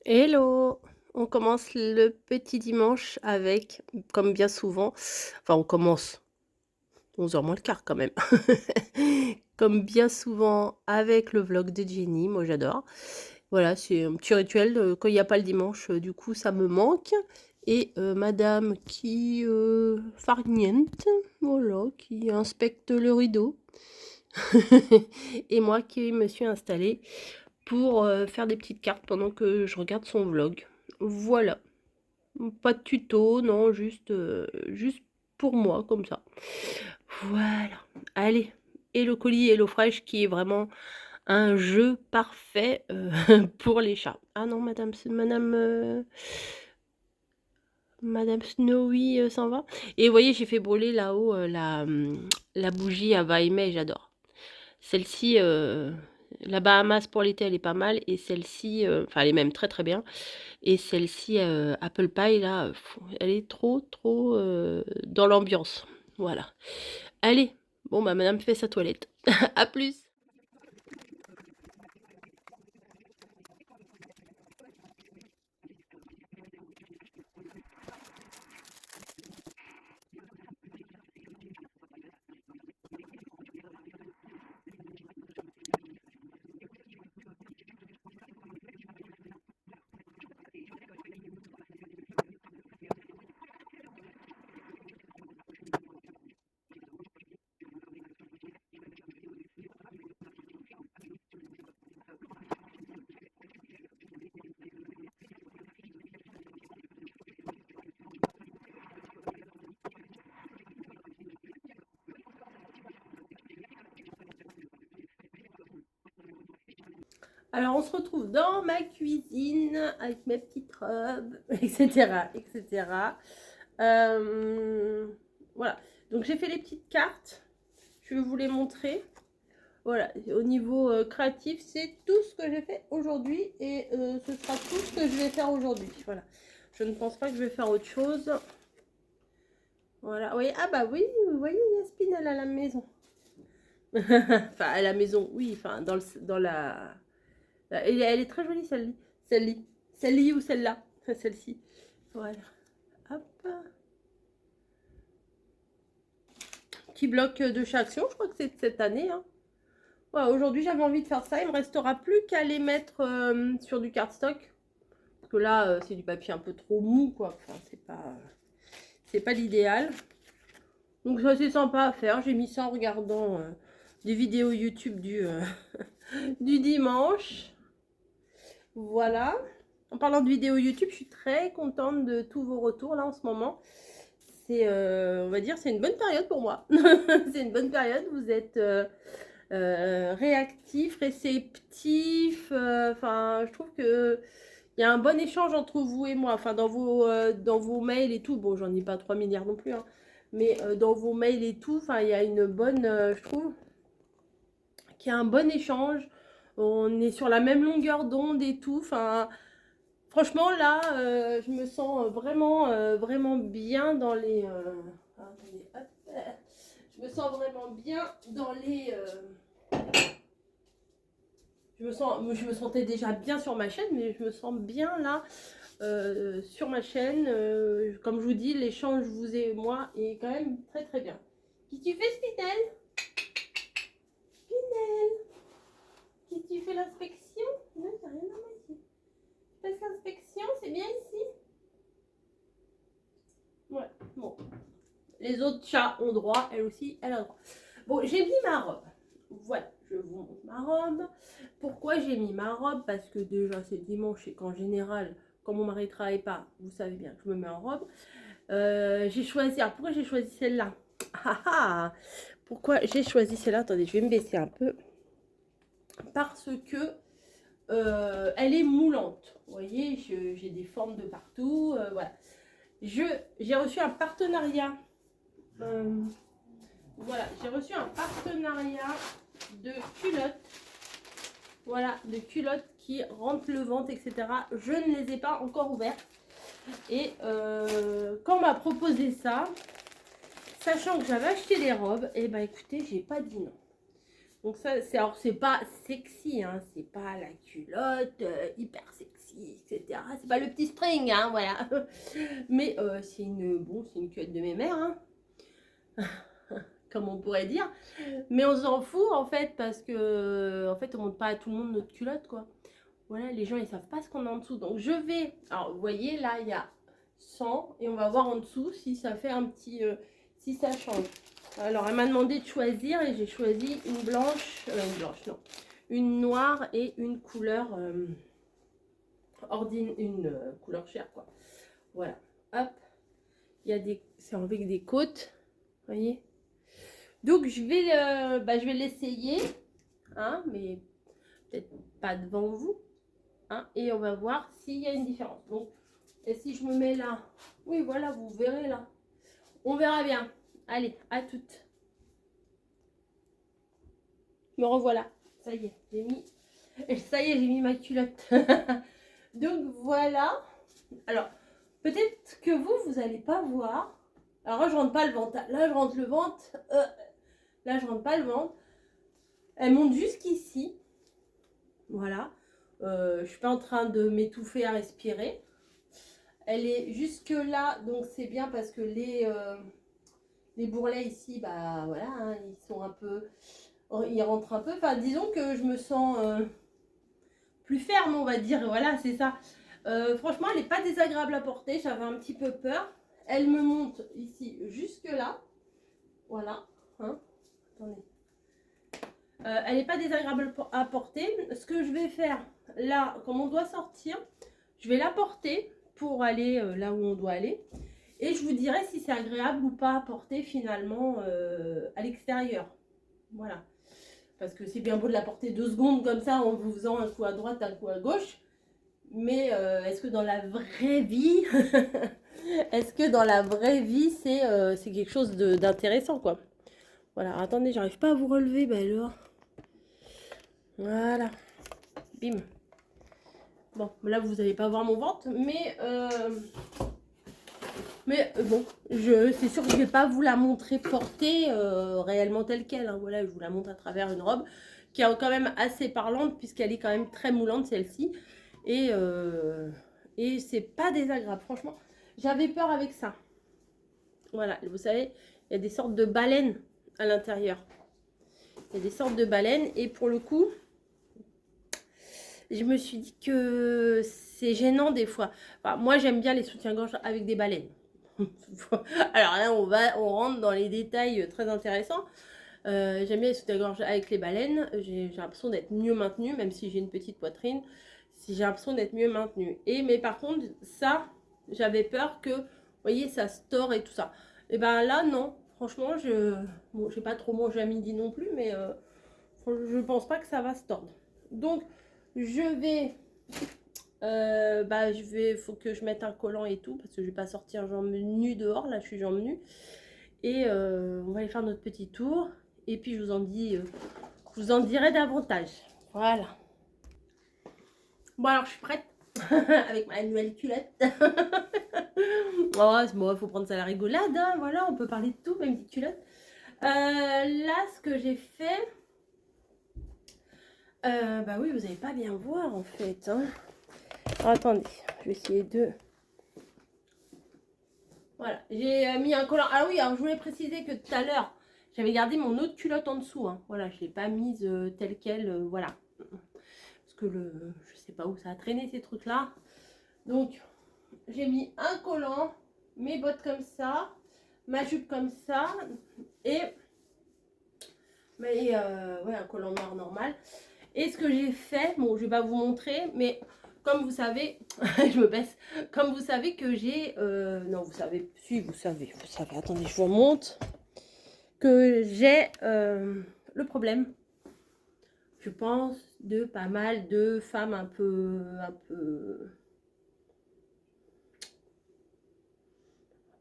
Hello! On commence le petit dimanche avec, comme bien souvent, enfin on commence 11h moins le quart quand même. Comme bien souvent avec le vlog de Jenny, moi j'adore. Voilà, c'est un petit rituel, quand il y a pas le dimanche, du coup ça me manque et madame qui, farniente, voilà, qui inspecte le rideau et moi qui me suis installée pour, faire des petites cartes pendant que je regarde son vlog. Voilà. Pas de tuto, non, juste pour moi, comme ça. Voilà. Allez. Et le colis Hello Fresh qui est vraiment un jeu parfait pour les chats. Ah non, Madame Snowy s'en va. Et vous voyez, j'ai fait brûler là-haut la bougie à Vaimé, j'adore. Celle-ci, la Bahamas pour l'été, elle est pas mal. Et celle-ci, enfin, elle est même très très bien. Et celle-ci, Apple Pie, là, elle est trop dans l'ambiance. Voilà. Allez, bon, bah, madame fait sa toilette. À plus. Alors, on se retrouve dans ma cuisine avec mes petites robes, etc., etc. Voilà. Donc, j'ai fait les petites cartes. Je vais vous les montrer. Voilà, au niveau créatif, c'est tout ce que j'ai fait aujourd'hui et ce sera tout ce que je vais faire aujourd'hui. Voilà, je ne pense pas que je vais faire autre chose. Voilà, oui, ah bah oui, vous voyez, Yaspine, elle est à la maison. Enfin, à la maison, oui, enfin, dans la... elle est très jolie, celle-ci. Celle-ci. Celle-ci ou celle-là. Celle-ci. Voilà. Hop. Petit bloc de chez Action, je crois que c'est de cette année, hein. Ouais, aujourd'hui, j'avais envie de faire ça. Il me restera plus qu'à les mettre sur du cardstock. Parce que là, c'est du papier un peu trop mou, quoi. Enfin, c'est pas l'idéal. Donc, ça, c'est sympa à faire. J'ai mis ça en regardant des vidéos YouTube du dimanche. Voilà. En parlant de vidéos YouTube, je suis très contente de tous vos retours là en ce moment. C'est, on va dire, c'est une bonne période pour moi. C'est une bonne période. Vous êtes réactifs, réceptifs. Enfin, je trouve que il y a un bon échange entre vous et moi. Enfin, dans vos mails et tout. Bon, j'en ai pas 3 milliards non plus, hein. Mais dans vos mails et tout, enfin, il y a une bonne, je trouve, qu'il y a un bon échange. On est sur la même longueur d'onde et tout. Enfin, franchement, là, je me sens vraiment bien dans les. Attendez, hop, je me sens vraiment bien dans les. Je me sentais déjà bien sur ma chaîne, mais je me sens bien là sur ma chaîne. Comme je vous dis, l'échange vous et moi est quand même très bien. Qu'est-ce que tu fais, Spinel? Spinel, qu'est-ce que tu fais l'inspection? Non, t'as rien à moi ici. Tu fais l'inspection, c'est bien ici? Ouais, bon. Les autres chats ont droit, elle aussi, elle a droit. Bon, j'ai mis ma robe. Voilà, je vous montre ma robe. Pourquoi j'ai mis ma robe? Parce que déjà, c'est dimanche et qu'en général, quand mon mari ne travaille pas, vous savez bien que je me mets en robe. J'ai choisi... Alors, pourquoi j'ai choisi celle-là? Ah ah! Pourquoi j'ai choisi celle-là? Attendez, je vais me baisser un peu. Parce que elle est moulante. Vous voyez, j'ai des formes de partout. Voilà. J'ai reçu un partenariat. Voilà, j'ai reçu un partenariat de culottes. Voilà, de culottes qui rentrent le ventre, etc. Je ne les ai pas encore ouvertes. Et quand on m'a proposé ça, sachant que j'avais acheté les robes, et ben écoutez, j'ai pas dit non. Donc ça, c'est alors c'est pas sexy, hein, c'est pas la culotte hyper sexy, etc. c'est pas le petit string, hein, voilà. Mais c'est une culotte de mes mères, hein, comme on pourrait dire. Mais on s'en fout en fait parce que en fait on montre pas à tout le monde notre culotte quoi. Voilà, les gens ils savent pas ce qu'on a en dessous. Donc je vais, alors vous voyez là il y a 100 et on va voir en dessous si ça fait un petit, si ça change. Alors elle m'a demandé de choisir et j'ai choisi une blanche non, une noire et une couleur une couleur chair quoi. Voilà, hop, il y a des, c'est avec des côtes, vous voyez. Donc je vais l'essayer, hein, mais peut-être pas devant vous, hein, et on va voir s'il y a une différence. Donc, et si je me mets là, oui voilà, vous verrez là, on verra bien. Allez, à toutes. Me revoilà. Ça y est, j'ai mis ma culotte. Donc voilà. Alors, peut-être que vous allez pas voir. Alors là, je rentre pas le ventre. Là, je rentre le ventre. Là, je rentre pas le ventre. Elle monte jusqu'ici. Voilà. Je suis pas en train de m'étouffer à respirer. Elle est jusque là, donc c'est bien parce que les bourrelets ici, bah voilà, hein, ils sont un peu, ils rentrent un peu. Enfin, disons que je me sens plus ferme, on va dire. Voilà, c'est ça. Franchement, elle n'est pas désagréable à porter. J'avais un petit peu peur. Elle me monte ici jusque là. Voilà. Hein. Attendez. Elle n'est pas désagréable à porter. Ce que je vais faire là, comme on doit sortir, je vais la porter pour aller là où on doit aller. Et je vous dirai si c'est agréable ou pas à porter finalement à l'extérieur. Voilà. Parce que c'est bien beau de la porter 2 secondes comme ça en vous faisant un coup à droite, un coup à gauche. Mais est-ce que dans la vraie vie, est-ce que dans la vraie vie, c'est quelque chose d'intéressant quoi. Voilà, attendez, j'arrive pas à vous relever, bah alors. Voilà. Bim. Bon, là vous n'allez pas voir mon ventre, mais bon, c'est sûr que je ne vais pas vous la montrer portée réellement telle qu'elle. Hein. Voilà, je vous la montre à travers une robe qui est quand même assez parlante puisqu'elle est quand même très moulante celle-ci. Et c'est pas désagréable, franchement. J'avais peur avec ça. Voilà, vous savez, il y a des sortes de baleines à l'intérieur. Il y a des sortes de baleines et pour le coup, je me suis dit que c'est gênant des fois. Enfin, moi, j'aime bien les soutiens-gorge avec des baleines. Alors là, on rentre dans les détails très intéressants. J'aime bien les soutiens-gorge avec les baleines. J'ai l'impression d'être mieux maintenue, même si j'ai une petite poitrine. Si j'ai l'impression d'être mieux maintenue. Mais par contre, ça, j'avais peur que, vous voyez, ça se tord et tout ça. Et ben là, non. Franchement, bon, j'ai pas trop mangé à midi non plus, mais je pense pas que ça va se tordre. Donc, faut que je mette un collant et tout, parce que je vais pas sortir jambes nues dehors, là je suis jambes nues. Et on va aller faire notre petit tour, et puis je vous en dirai davantage. Voilà. Bon alors je suis prête, avec ma nouvelle culotte. Oh, c'est bon, faut prendre ça à la rigolade, hein. Voilà, on peut parler de tout, même petite culotte. Là, ce que j'ai fait... bah oui, vous n'allez pas bien voir en fait, hein. Alors, attendez, je vais essayer de... Voilà, j'ai mis un collant. Ah oui, alors je voulais préciser que tout à l'heure, j'avais gardé mon autre culotte en dessous. Hein. Voilà, je ne l'ai pas mise telle qu'elle, voilà. Parce que je sais pas où ça a traîné ces trucs-là. Donc, j'ai mis un collant, mes bottes comme ça, ma jupe comme ça, et ouais, un collant noir normal. Et ce que j'ai fait, bon, je vais pas vous montrer, mais comme vous savez, je me baisse, comme vous savez que j'ai, non, vous savez, si, vous savez, attendez, je vous remonte, que j'ai le problème, je pense, de pas mal de femmes un peu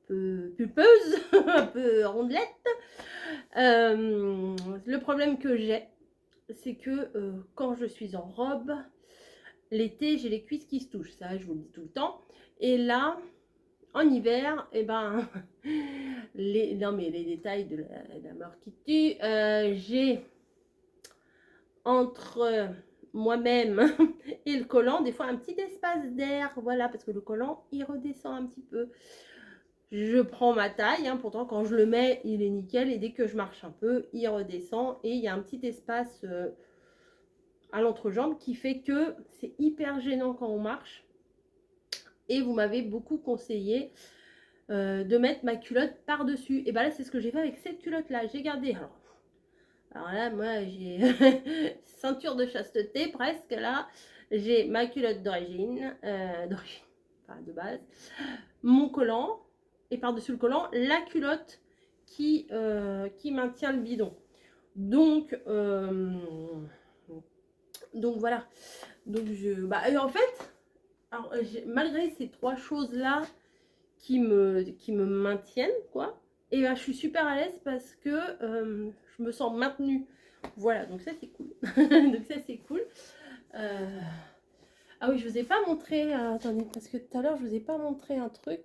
pulpeuses, un peu rondelettes. Le problème que j'ai, c'est que quand je suis en robe, l'été, j'ai les cuisses qui se touchent, ça je vous le dis tout le temps. Et là, en hiver, et ben, non mais les détails de la mort qui tue, j'ai entre moi-même et le collant, des fois un petit espace d'air, voilà, parce que le collant, il redescend un petit peu. Je prends ma taille, hein, pourtant quand je le mets, il est nickel, et dès que je marche un peu, il redescend, et il y a un petit espace à l'entrejambe qui fait que c'est hyper gênant quand on marche. Et vous m'avez beaucoup conseillé de mettre ma culotte par-dessus. Et bien là, c'est ce que j'ai fait avec cette culotte-là. J'ai gardé. Alors là, moi, j'ai ceinture de chasteté presque là. J'ai ma culotte d'origine, enfin de base, mon collant, et par-dessus le collant, la culotte qui maintient le bidon. Donc voilà. Donc en fait, alors, malgré ces trois choses-là qui me maintiennent, quoi, et ben, je suis super à l'aise parce que je me sens maintenue. Voilà, donc ça c'est cool. Donc ça c'est cool. Ah oui, je vous ai pas montré, attendez, parce que tout à l'heure je vous ai pas montré un truc.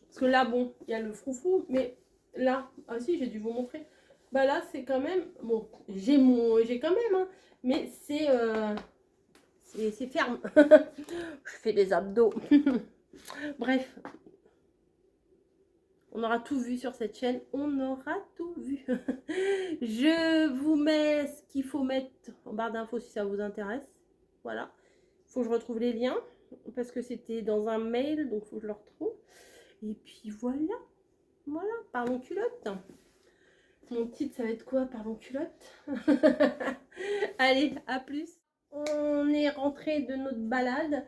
Parce que là, bon, il y a le froufrou, mais là, ah si, j'ai dû vous montrer. Bah là, c'est quand même, bon, j'ai quand même, hein, mais c'est ferme. Je fais des abdos. Bref, on aura tout vu sur cette chaîne. On aura tout vu. Je vous mets ce qu'il faut mettre en barre d'infos si ça vous intéresse. Voilà. Il faut que je retrouve les liens parce que c'était dans un mail, donc il faut que je le retrouve. Et puis voilà. Voilà, parlons culotte. Mon titre, ça va être quoi? Parlons culotte. Allez, à plus. On est rentré de notre balade.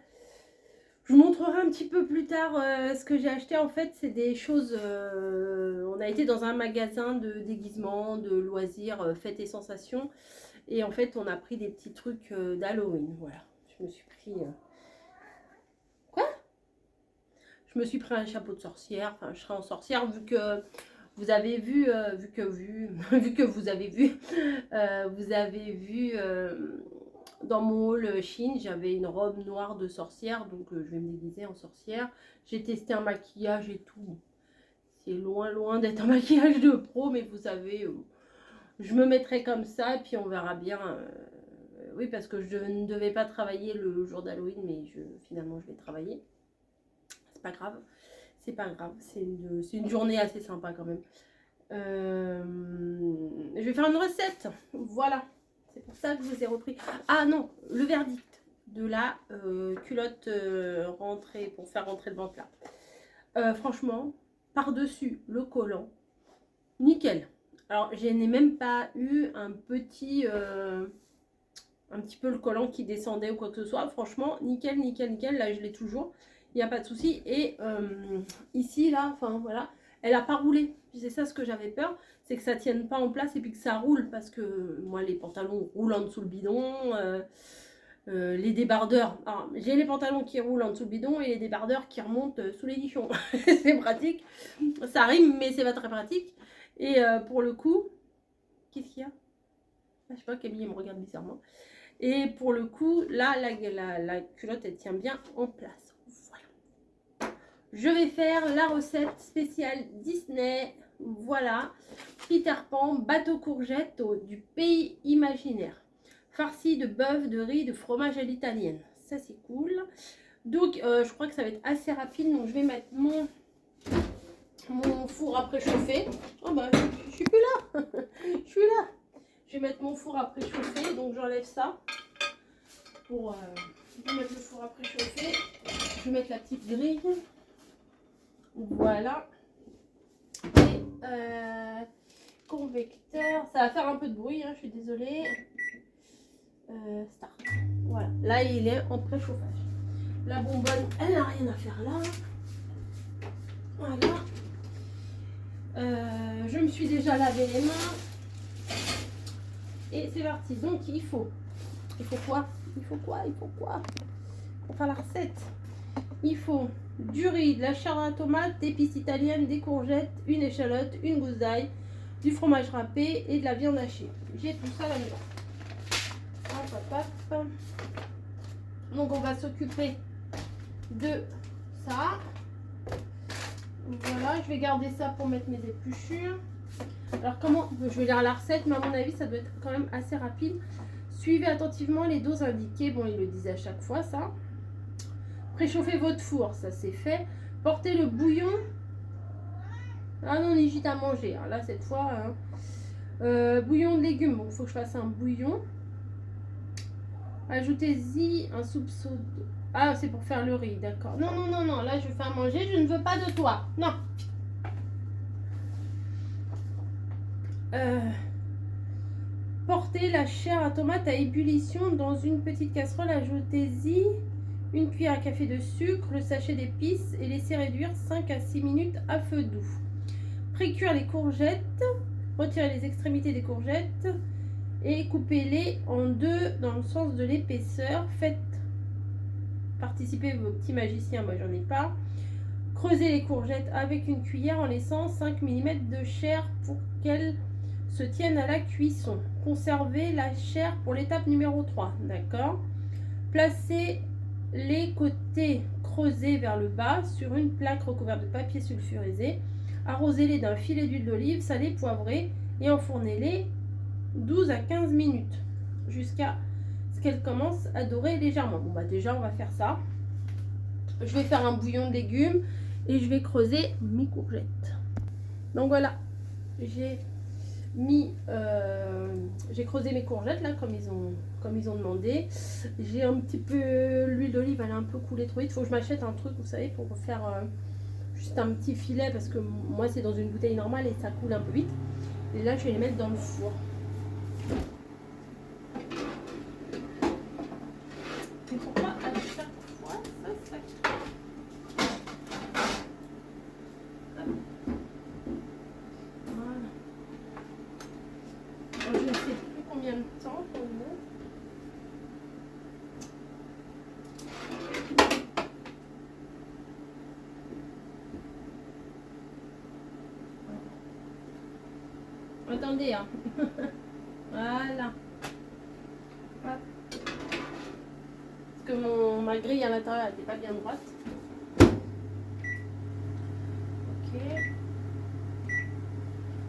Je vous montrerai un petit peu plus tard ce que j'ai acheté. En fait, c'est des choses... on a été dans un magasin de déguisement, de loisirs, fêtes et sensations. Et en fait, on a pris des petits trucs d'Halloween. Voilà. Je me suis pris... Quoi? Je me suis pris un chapeau de sorcière. Enfin, je serai en sorcière vu que vous avez vu... vu que vous avez vu... vous avez vu... dans mon haul Chine, j'avais une robe noire de sorcière, donc je vais me déguiser en sorcière. J'ai testé un maquillage et tout. C'est loin d'être un maquillage de pro, mais vous savez, je me mettrai comme ça et puis on verra bien. Oui, parce que je ne devais pas travailler le jour d'Halloween, mais finalement je vais travailler. C'est pas grave, c'est pas grave. C'est une journée assez sympa quand même. Je vais faire une recette, voilà. C'est pour ça que je vous ai repris. Ah non, le verdict de la culotte rentrée, pour faire rentrer le ventre là. Franchement, par-dessus le collant, nickel. Alors, je n'ai même pas eu un petit peu le collant qui descendait ou quoi que ce soit. Franchement, nickel. Là, je l'ai toujours. Il n'y a pas de souci. Et ici, là, enfin voilà, elle n'a pas roulé. C'est ça ce que j'avais peur, c'est que ça tienne pas en place et puis que ça roule. Parce que moi, les pantalons roulent en dessous le bidon. Les débardeurs, j'ai les pantalons qui roulent en dessous le bidon et les débardeurs qui remontent sous les nichons. C'est pratique. Ça rime, mais c'est pas très pratique. Et pour le coup, qu'est-ce qu'il y a? Je sais pas, Camille me regarde bizarrement. Et pour le coup, là, la culotte, elle tient bien en place. Voilà. Je vais faire la recette spéciale Disney. Voilà. Peter Pan, bateau courgette du pays imaginaire. Farci de bœuf, de riz, de fromage à l'italienne. Ça, c'est cool. Donc, je crois que ça va être assez rapide. Donc, je vais mettre mon four à préchauffer. Oh, bah, je suis plus là. Je suis là. Je vais mettre mon four à préchauffer. Donc, j'enlève ça pour mettre le four à préchauffer. Je vais mettre la petite grille. Voilà. Et convecteur. Ça va faire un peu de bruit, hein, je suis désolée. Start. Voilà. Là, il est en préchauffage. La bonbonne, elle n'a rien à faire là. Voilà. Je me suis déjà lavé les mains. Et c'est parti. Donc, il faut quoi? Pour faire la recette, il faut du riz, de la chair à tomate, des épices italiennes, des courgettes, une échalote, une gousse d'ail, du fromage râpé et de la viande hachée. J'ai tout ça là-dedans. Donc on va s'occuper de ça. Voilà, je vais garder ça pour mettre mes épluchures. Alors comment, je vais lire la recette, mais à mon avis ça doit être quand même assez rapide. Suivez attentivement les doses indiquées. Bon, il le disait à chaque fois, ça. Préchauffez votre four, ça c'est fait. Portez le bouillon. Ah non, on hésite à manger. Alors là, cette fois, bouillon de légumes. Bon, il faut que je fasse un bouillon. Ajoutez-y un soupçon de... Ah, c'est pour faire le riz, d'accord. Non, non, non, non. Là, je vais faire manger. Je ne veux pas de toi. Non. Portez la chair à tomate à ébullition dans une petite casserole. Ajoutez-y une cuillère à café de sucre, le sachet d'épices et laissez réduire 5 à 6 minutes à feu doux. Précuire les courgettes. Retirez les extrémités des courgettes et coupez-les en deux dans le sens de l'épaisseur. Faites participer vos petits magiciens, moi j'en ai pas. Creusez les courgettes avec une cuillère en laissant 5 mm de chair pour qu'elles se tiennent à la cuisson. Conservez la chair pour l'étape numéro 3, d'accord. Placez les côtés creusés vers le bas sur une plaque recouverte de papier sulfurisé. Arrosez-les d'un filet d'huile d'olive salée, poivrée et enfournez-les 12 à 15 minutes jusqu'à ce qu'elles commencent à dorer légèrement. Bon bah déjà on va faire ça. Je vais faire un bouillon de légumes et je vais creuser mes courgettes. Donc voilà, j'ai creusé mes courgettes là comme ils ont demandé. J'ai un petit peu l'huile d'olive, elle est un peu coulée trop vite. Il faut que je m'achète un truc, vous savez, pour faire juste un petit filet parce que moi c'est dans une bouteille normale et ça coule un peu vite. Et là je vais les mettre dans le four. Et pourquoi à chaque fois ça voilà. Alors, je ne sais plus combien de temps pour le mettre. Attendez, hein. Voilà. Hop. Parce que ma grille à l'intérieur n'était pas bien droite. Ok.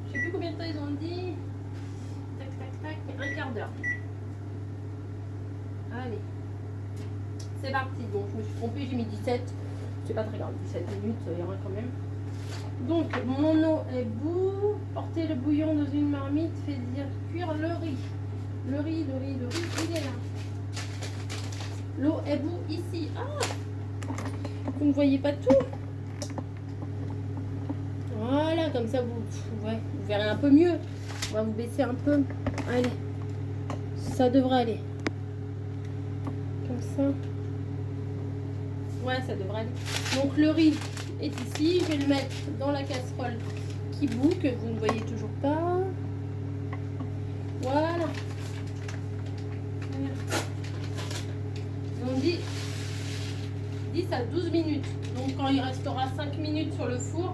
Je sais plus combien de temps ils ont dit. Tac, tac, tac. Un quart d'heure. Allez. C'est parti. Bon, je me suis trompée, j'ai mis 17. C'est pas très grave, 17 minutes, il y aura quand même. Donc, mon eau est bout. Portez le bouillon dans une marmite. Faites cuire le riz. Le riz, il est là. L'eau est bout ici. Ah! Vous ne voyez pas tout. Voilà, comme ça, vous verrez un peu mieux. On va vous baisser un peu. Allez. Ça devrait aller. Comme ça. Ouais, ça devrait aller. Donc, le riz est ici. Je vais le mettre dans la casserole qui bout, que vous ne voyez toujours pas. Voilà. On dit 10 à 12 minutes. Donc quand il restera 5 minutes sur le four,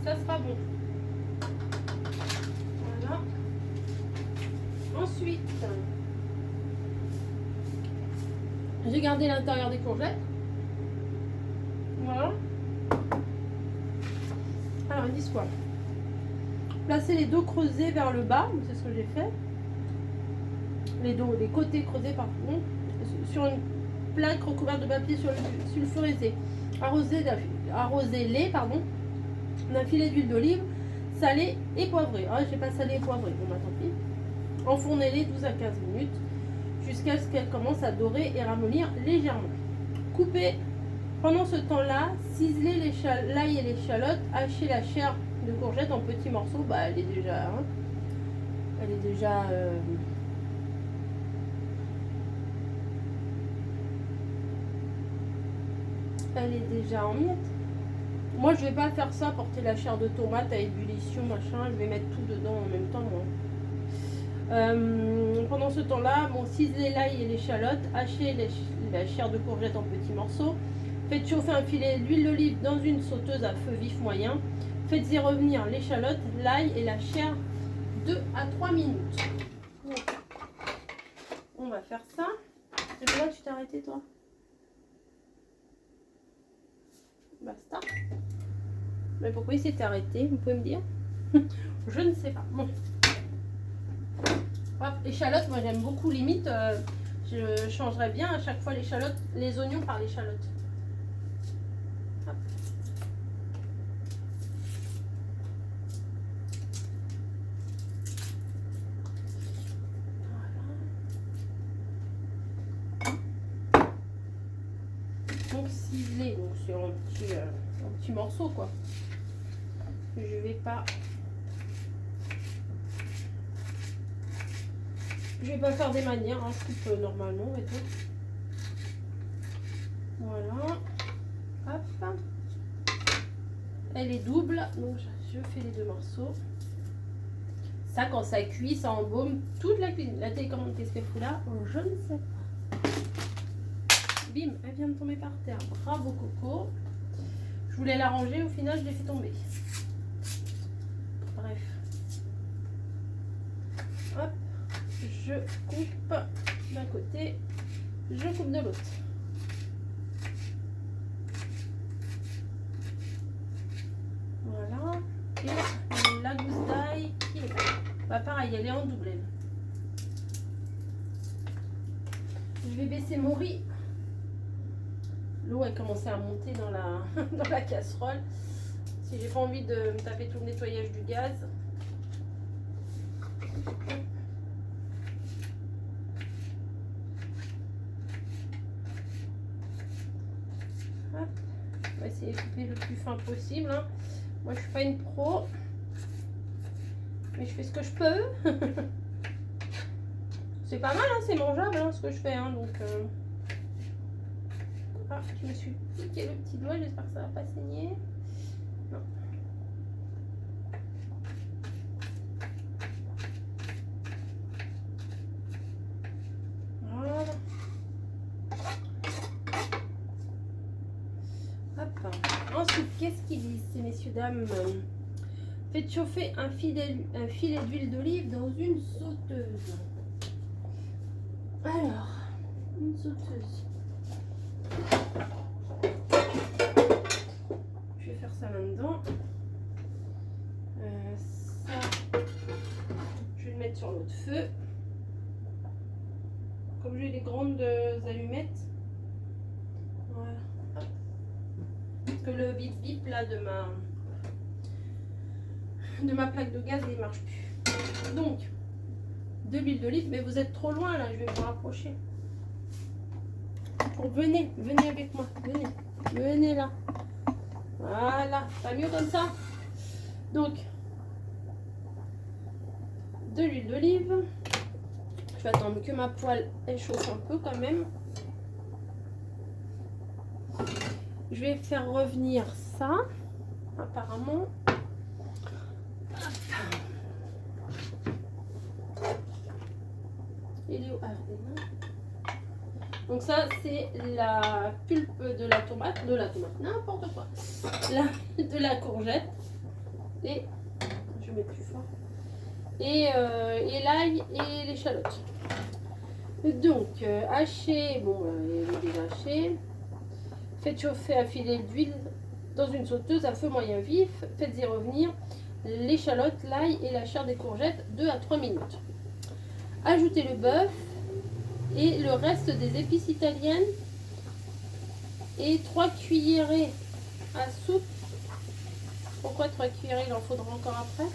ça sera bon. Voilà. Ensuite, j'ai gardé l'intérieur des courgettes. Voilà. Alors ils disent quoi? Placez les dos creusés vers le bas, c'est ce que j'ai fait. Les côtés creusés pardon, sur une plaque recouverte de papier sulfurisé. Arrosez-les d'un filet d'huile d'olive salée et poivrée. Ah, j'ai pas salé et poivré, bon bah tant pis. Enfournez-les 12 à 15 minutes jusqu'à ce qu'elles commencent à dorer et ramollir légèrement. Coupez pendant ce temps-là, ciselez l'ail et l'échalote, hachez la chair de courgette en petits morceaux. Bah elle est déjà elle est déjà en miettes. Moi je vais pas faire ça, porter la chair de tomate à ébullition machin, je vais mettre tout dedans en même temps moi. Pendant ce temps-là, bon, ciselez l'ail et l'échalote, hachez la chair de courgette en petits morceaux, faites chauffer un filet d'huile d'olive dans une sauteuse à feu vif moyen, faites-y revenir l'échalote, l'ail et la chair 2 à 3 minutes. Bon. On va faire ça. C'est pourquoi tu t'es arrêté toi? Basta. Mais pourquoi il s'était arrêté? Vous pouvez me dire? Je ne sais pas. Bon. Hop, échalotes, moi j'aime beaucoup, limite, je changerais bien à chaque fois l'échalote, les oignons par l'échalote. Hop. Donc ciselé, donc c'est un petit morceau quoi. Je vais pas faire des manières, hein, je coupe normalement et tout. Voilà. Hop. Elle est double, donc je fais les deux morceaux. Ça, quand ça cuit, ça embaume toute la cuisine. La télécommande, qu'est-ce qu'elle fout là? Je ne sais pas. Bim, elle vient de tomber par terre. Bravo Coco. Je voulais la ranger, au final, je l'ai fait tomber. Bref. Hop. Je coupe d'un côté, je coupe de l'autre. Voilà. Et la gousse d'ail qui est là. Bah pareil, elle est en double. Je vais baisser mon riz. L'eau a commencé à monter dans dans la casserole. Si j'ai pas envie de me taper tout le nettoyage du gaz. Hop. On va essayer de couper le plus fin possible. Hein. Moi je suis pas une pro. Mais je fais ce que je peux. C'est pas mal, hein, c'est mangeable hein, ce que je fais. Hein, donc, Ah, je me suis piqué le petit doigt, j'espère que ça va pas saigner. Non. Voilà. Hop. Ensuite, qu'est-ce qu'ils disent ces messieurs dames? Faites chauffer un filet d'huile d'olive dans une sauteuse. Alors, une sauteuse. Je vais faire ça là-dedans. Ça, je vais le mettre sur l'autre feu. Comme j'ai des grandes allumettes. Voilà. Hop. Parce que le bip bip là de ma plaque de gaz, il ne marche plus. Donc, de l'huile d'olive, mais vous êtes trop loin là, je vais vous rapprocher. Oh, venez avec moi, venez là. Voilà, pas mieux comme ça. Donc, de l'huile d'olive. Je vais attendre que ma poêle elle chauffe un peu quand même. Je vais faire revenir ça, apparemment. Donc ça c'est la pulpe de la tomate, n'importe quoi, de la courgette et je mets plus fort et l'ail et l'échalote. Donc haché, bon il est déjà haché. Faites chauffer un filet d'huile dans une sauteuse à feu moyen vif. Faites-y revenir l'échalote, l'ail et la chair des courgettes 2 à 3 minutes. Ajoutez le bœuf et le reste des épices italiennes et 3 cuillerées à soupe. Pourquoi 3 cuillerées? Il en faudra encore après.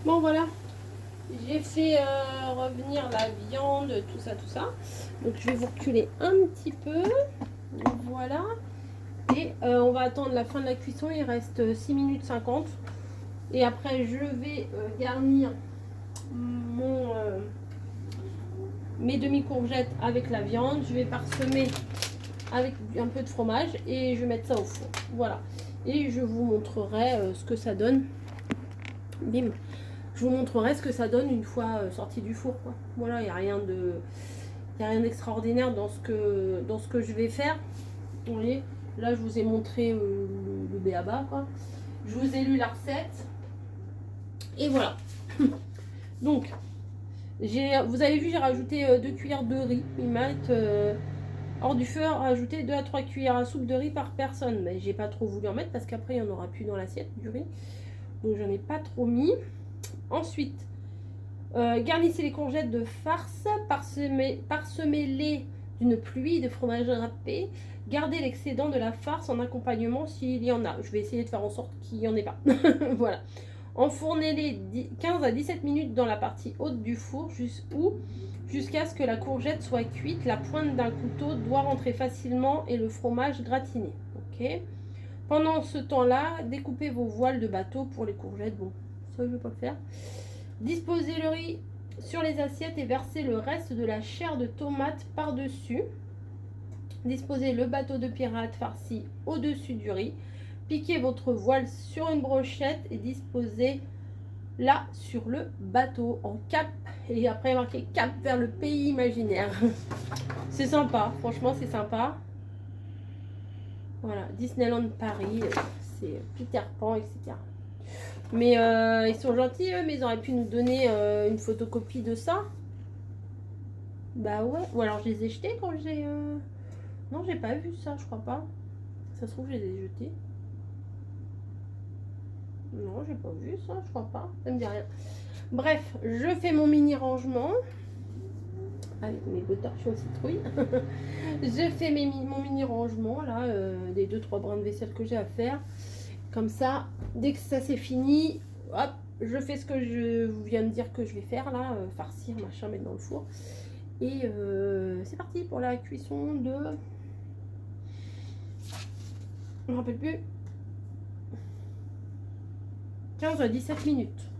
Bon voilà, j'ai fait revenir la viande, tout ça. Donc je vais vous reculer un petit peu. Voilà. Et on va attendre la fin de la cuisson, il reste 6 minutes 50. Et après je vais garnir mes demi-courgettes avec la viande. Je vais parsemer avec un peu de fromage et je vais mettre ça au four. Voilà. Et je vous montrerai ce que ça donne. Bim. Je vous montrerai ce que ça donne une fois sorti du four, quoi. Voilà, il n'y a rien de... Il n'y a rien d'extraordinaire dans ce que je vais faire. Vous voyez, là je vous ai montré le b.a.-ba, quoi. Je vous ai lu la recette. Et voilà. Donc, vous avez vu, j'ai rajouté 2 cuillères de riz. Ils mettent hors du feu, rajouter 2 à 3 cuillères à soupe de riz par personne. Mais j'ai pas trop voulu en mettre parce qu'après il n'y en aura plus dans l'assiette du riz. Donc j'en ai pas trop mis. Ensuite, garnissez les courgettes de farce, parsemez-les d'une pluie de fromage râpé. Gardez l'excédent de la farce en accompagnement s'il y en a. Je vais essayer de faire en sorte qu'il n'y en ait pas. Voilà. Enfournez-les 15 à 17 minutes dans la partie haute du four jusqu'à ce que la courgette soit cuite. La pointe d'un couteau doit rentrer facilement et le fromage gratiné. Ok. Pendant ce temps-là, découpez vos voiles de bateau pour les courgettes. Bon, ça je ne vais pas le faire. Disposez le riz sur les assiettes et versez le reste de la chair de tomate par-dessus. Disposez le bateau de pirate farci au-dessus du riz. Piquez votre voile sur une brochette et disposez-la sur le bateau en cap. Et après marqué cap vers le pays imaginaire. C'est sympa, franchement c'est sympa. Voilà, Disneyland Paris, c'est Peter Pan, etc. Mais ils sont gentils, eux, mais ils auraient pu nous donner une photocopie de ça. Bah ouais, ou alors je les ai jetés quand j'ai... Non, j'ai pas vu ça, je crois pas. Ça se trouve, je les ai jetés. Non, j'ai pas vu ça, je crois pas. Ça me dit rien. Bref, je fais mon mini rangement. Avec mes beaux torchons citrouilles. Je fais mon mini rangement, là, des 2-3 brins de vaisselle que j'ai à faire. Comme ça, dès que ça c'est fini, hop, je fais ce que je vous viens de dire que je vais faire, là, farcir, machin, mettre dans le four. Et c'est parti pour la cuisson de... Je me rappelle plus. 15 à 17 minutes.